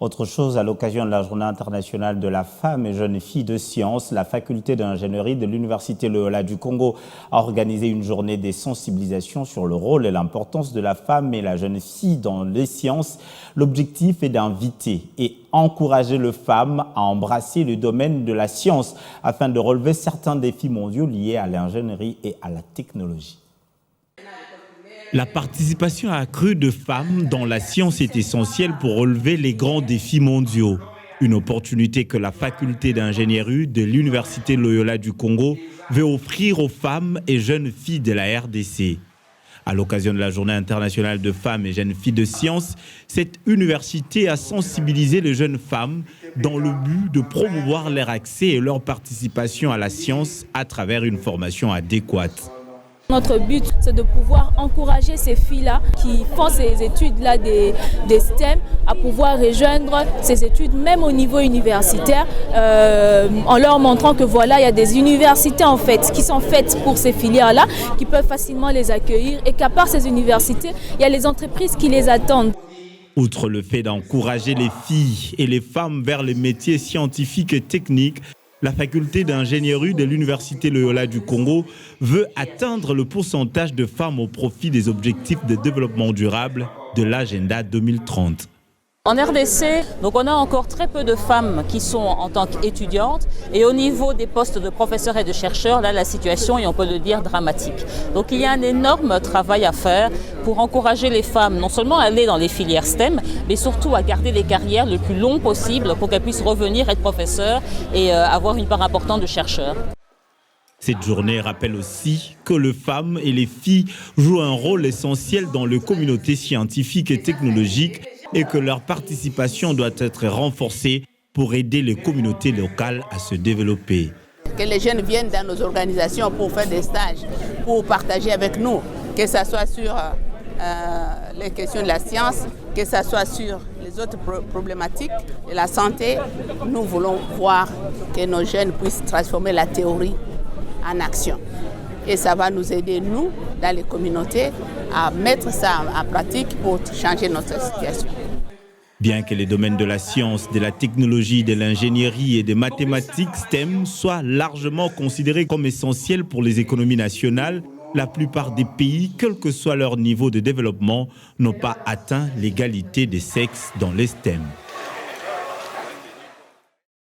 Autre chose, à l'occasion de la Journée internationale de la femme et jeune fille de sciences, la faculté d'ingénierie de l'Université Loyola du Congo a organisé une journée de sensibilisation sur le rôle et l'importance de la femme et la jeune fille dans les sciences. L'objectif est d'inviter et encourager les femmes à embrasser le domaine de la science afin de relever certains défis mondiaux liés à l'ingénierie et à la technologie. La participation accrue de femmes dans la science est essentielle pour relever les grands défis mondiaux. Une opportunité que la faculté d'ingénierie de l'Université Loyola du Congo veut offrir aux femmes et jeunes filles de la RDC. À l'occasion de la Journée internationale de femmes et jeunes filles de sciences, cette université a sensibilisé les jeunes femmes dans le but de promouvoir leur accès et leur participation à la science à travers une formation adéquate. Notre but, c'est de pouvoir encourager ces filles-là qui font ces études-là des STEM à pouvoir rejoindre ces études même au niveau universitaire en leur montrant que voilà, il y a des universités en fait qui sont faites pour ces filières-là, qui peuvent facilement les accueillir et qu'à part ces universités, il y a les entreprises qui les attendent. Outre le fait d'encourager les filles et les femmes vers les métiers scientifiques et techniques, la faculté d'ingénierie de l'Université Loyola du Congo veut atteindre le pourcentage de femmes au profit des objectifs de développement durable de l'agenda 2030. En RDC, donc on a encore très peu de femmes qui sont en tant qu'étudiantes et au niveau des postes de professeurs et de chercheurs, là la situation est, on peut le dire, dramatique. Donc il y a un énorme travail à faire pour encourager les femmes non seulement à aller dans les filières STEM, mais surtout à garder les carrières le plus long possible pour qu'elles puissent revenir être professeurs et avoir une part importante de chercheurs. Cette journée rappelle aussi que les femmes et les filles jouent un rôle essentiel dans les communautés scientifiques et technologiques et que leur participation doit être renforcée pour aider les communautés locales à se développer. Que les jeunes viennent dans nos organisations pour faire des stages, pour partager avec nous, que ce soit sur les questions de la science, que ce soit sur les autres problématiques de la santé. Nous voulons voir que nos jeunes puissent transformer la théorie en action. Et ça va nous aider, nous, dans les communautés, à mettre ça en pratique pour changer notre situation. Bien que les domaines de la science, de la technologie, de l'ingénierie et des mathématiques STEM soient largement considérés comme essentiels pour les économies nationales, la plupart des pays, quel que soit leur niveau de développement, n'ont pas atteint l'égalité des sexes dans les STEM.